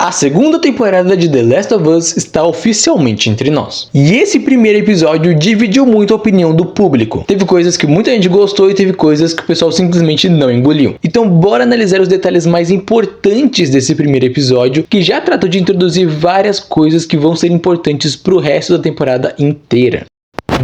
A segunda temporada de The Last of Us está oficialmente entre nós. E esse primeiro episódio dividiu muito a opinião do público. Teve coisas que muita gente gostou e teve coisas que o pessoal simplesmente não engoliu. Então bora analisar os detalhes mais importantes desse primeiro episódio, que já tratou de introduzir várias coisas que vão ser importantes pro resto da temporada inteira.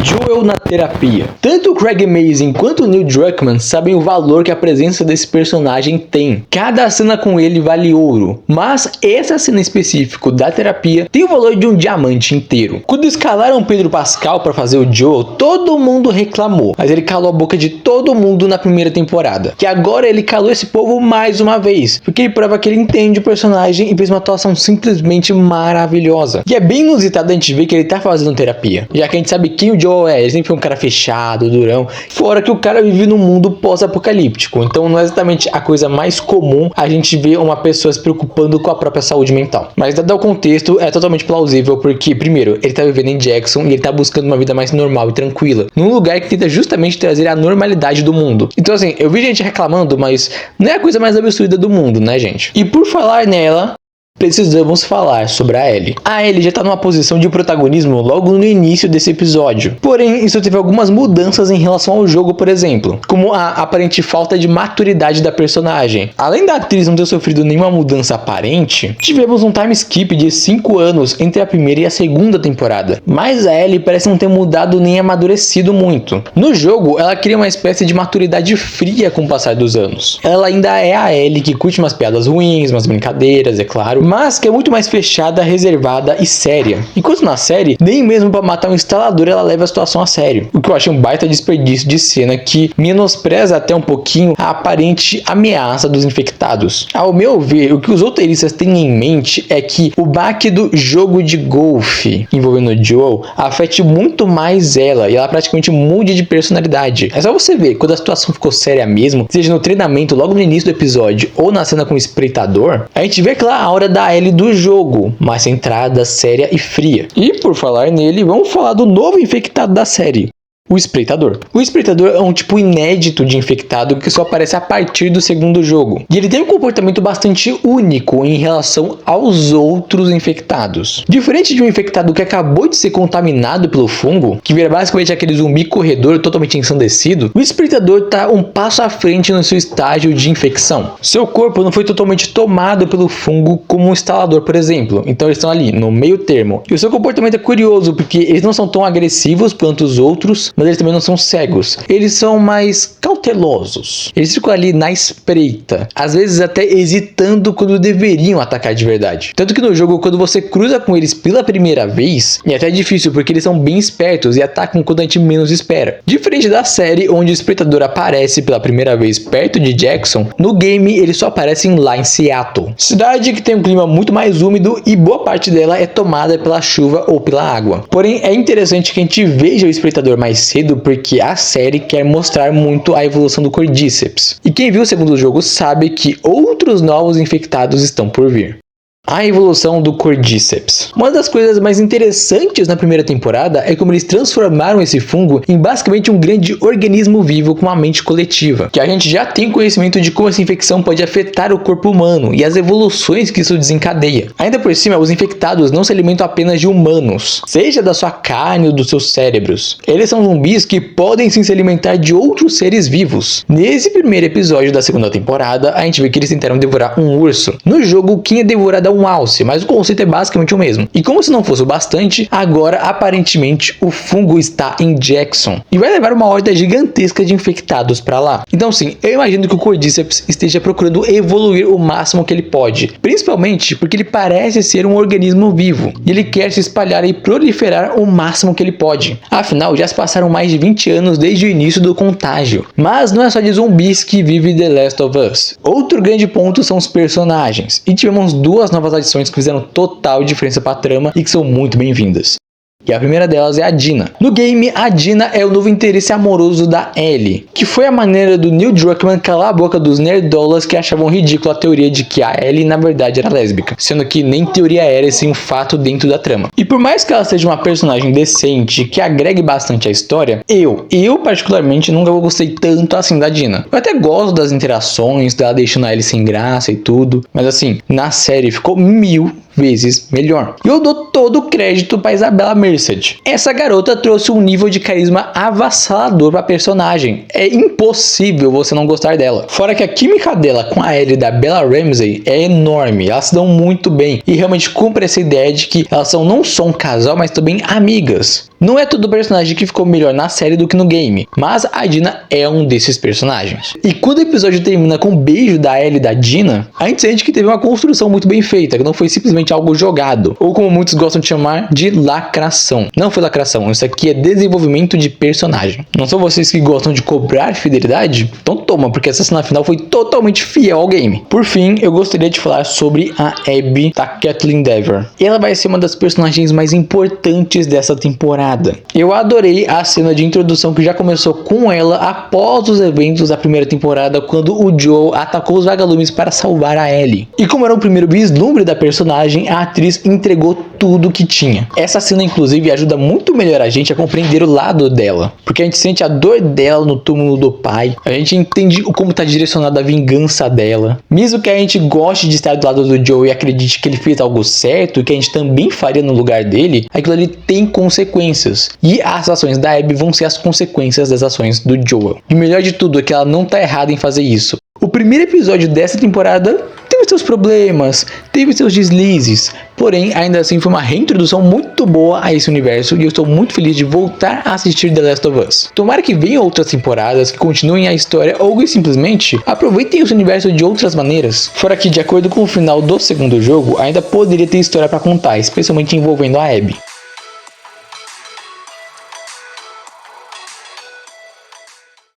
Joel na terapia. Tanto o Craig Mazin quanto o Neil Druckmann sabem o valor que a presença desse personagem tem. Cada cena com ele vale ouro, mas essa cena específica da terapia tem o valor de um diamante inteiro. Quando escalaram Pedro Pascal para fazer o Joel, todo mundo reclamou, mas ele calou a boca de todo mundo na primeira temporada. Que agora ele calou esse povo mais uma vez, porque ele prova que ele entende o personagem e fez uma atuação simplesmente maravilhosa. E é bem inusitado a gente ver que ele tá fazendo terapia, já que a gente sabe quem o Joel ele sempre foi um cara fechado, durão, fora que o cara vive num mundo pós-apocalíptico, então não é exatamente a coisa mais comum a gente ver uma pessoa se preocupando com a própria saúde mental. Mas dado o contexto, é totalmente plausível porque, primeiro, ele tá vivendo em Jackson e ele tá buscando uma vida mais normal e tranquila, num lugar que tenta justamente trazer a normalidade do mundo. Então assim, eu vi gente reclamando, mas não é a coisa mais absurda do mundo, né, gente? E por falar nela, precisamos falar sobre a Ellie. A Ellie já tá numa posição de protagonismo logo no início desse episódio. Porém, isso teve algumas mudanças em relação ao jogo, por exemplo, como a aparente falta de maturidade da personagem. Além da atriz não ter sofrido nenhuma mudança aparente, tivemos um time skip de 5 anos entre a primeira e a segunda temporada. Mas a Ellie parece não ter mudado nem amadurecido muito. No jogo, ela cria uma espécie de maturidade fria com o passar dos anos. Ela ainda é a Ellie que curte umas piadas ruins, umas brincadeiras, é claro, mas que é muito mais fechada, reservada e séria. Enquanto na série, nem mesmo para matar um instalador ela leva a situação a sério. O que eu achei um baita desperdício de cena que menospreza até um pouquinho a aparente ameaça dos infectados. Ao meu ver, o que os roteiristas têm em mente é que o baque do jogo de golfe envolvendo Joel afete muito mais ela e ela praticamente mude de personalidade. É só você ver, quando a situação ficou séria mesmo, seja no treinamento logo no início do episódio ou na cena com o espreitador, a gente vê aquela aura da Ellie do jogo, mais centrada, séria e fria. E por falar nele, vamos falar do novo infectado da série. O Espreitador. O Espreitador é um tipo inédito de infectado que só aparece a partir do segundo jogo. E ele tem um comportamento bastante único em relação aos outros infectados. Diferente de um infectado que acabou de ser contaminado pelo fungo, que vira basicamente aquele zumbi corredor totalmente ensandecido, o Espreitador está um passo à frente no seu estágio de infecção. Seu corpo não foi totalmente tomado pelo fungo como um instalador, por exemplo. Então eles estão ali, no meio termo. E o seu comportamento é curioso, porque eles não são tão agressivos quanto os outros, mas eles também não são cegos. Eles são mais cautelosos. Eles ficam ali na espreita, às vezes até hesitando quando deveriam atacar de verdade. Tanto que no jogo, quando você cruza com eles pela primeira vez, é até difícil porque eles são bem espertos e atacam quando a gente menos espera. Diferente da série, onde o Espreitador aparece pela primeira vez perto de Jackson, no game eles só aparecem lá em Seattle. Cidade que tem um clima muito mais úmido e boa parte dela é tomada pela chuva ou pela água. Porém, é interessante que a gente veja o Espreitador mais cedo porque a série quer mostrar muito a evolução do Cordyceps. E quem viu o segundo jogo sabe que outros novos infectados estão por vir. A evolução do Cordyceps. Uma das coisas mais interessantes na primeira temporada é como eles transformaram esse fungo em basicamente um grande organismo vivo com uma mente coletiva, que a gente já tem conhecimento de como essa infecção pode afetar o corpo humano e as evoluções que isso desencadeia. Ainda por cima, os infectados não se alimentam apenas de humanos, seja da sua carne ou dos seus cérebros. Eles são zumbis que podem sim se alimentar de outros seres vivos. Nesse primeiro episódio da segunda temporada, a gente vê que eles tentaram devorar um urso. No jogo, quem é devorado é um alce, mas o conceito é basicamente o mesmo. E como se não fosse o bastante, agora aparentemente o fungo está em Jackson e vai levar uma horda gigantesca de infectados para lá. Então sim, eu imagino que o Cordyceps esteja procurando evoluir o máximo que ele pode, principalmente porque ele parece ser um organismo vivo e ele quer se espalhar e proliferar o máximo que ele pode. Afinal, já se passaram mais de 20 anos desde o início do contágio. Mas não é só de zumbis que vive The Last of Us. Outro grande ponto são os personagens, e tivemos duas novas adições que fizeram total diferença para a trama e que são muito bem-vindas. E a primeira delas é a Dina. No game, a Dina é o novo interesse amoroso da Ellie, que foi a maneira do Neil Druckmann calar a boca dos nerdolas que achavam ridículo a teoria de que a Ellie na verdade era lésbica, sendo que nem teoria era, sim um fato dentro da trama. E por mais que ela seja uma personagem decente, que agregue bastante à história, eu particularmente nunca gostei tanto assim da Dina. Eu até gosto das interações, dela deixando a Ellie sem graça e tudo, mas assim, na série ficou 1000 vezes melhor. E eu dou todo o crédito para Isabella Merced. Essa garota trouxe um nível de carisma avassalador para a personagem. É impossível você não gostar dela. Fora que a química dela com a Ellie da Bella Ramsey é enorme. Elas se dão muito bem e realmente cumpre essa ideia de que elas são não só um casal, mas também amigas. Não é todo personagem que ficou melhor na série do que no game, mas a Dina é um desses personagens. E quando o episódio termina com o beijo da Ellie e da Dina, a gente sente que teve uma construção muito bem feita, que não foi simplesmente algo jogado, ou como muitos gostam de chamar, de lacração. Não foi lacração, isso aqui é desenvolvimento de personagem. Não são vocês que gostam de cobrar fidelidade? Então toma, porque essa cena final foi totalmente fiel ao game. Por fim, eu gostaria de falar sobre a Abby da Kaitlyn Dever. Ela vai ser uma das personagens mais importantes dessa temporada. Eu adorei a cena de introdução que já começou com ela após os eventos da primeira temporada, quando o Joel atacou os vagalumes para salvar a Ellie. E como era o primeiro vislumbre da personagem, a atriz entregou tudo que tinha. Essa cena inclusive ajuda muito melhor a gente a compreender o lado dela, porque a gente sente a dor dela no túmulo do pai, a gente entende como está direcionada a vingança dela. Mesmo que a gente goste de estar do lado do Joel e acredite que ele fez algo certo e que a gente também faria no lugar dele, aquilo ali tem consequências. E as ações da Abby vão ser as consequências das ações do Joel. E o melhor de tudo é que ela não tá errada em fazer isso. O primeiro episódio dessa temporada teve seus problemas, teve seus deslizes, porém ainda assim foi uma reintrodução muito boa a esse universo e eu estou muito feliz de voltar a assistir The Last of Us. Tomara que venham outras temporadas, que continuem a história ou que simplesmente aproveitem esse universo de outras maneiras. Fora que, de acordo com o final do segundo jogo, ainda poderia ter história para contar, especialmente envolvendo a Abby.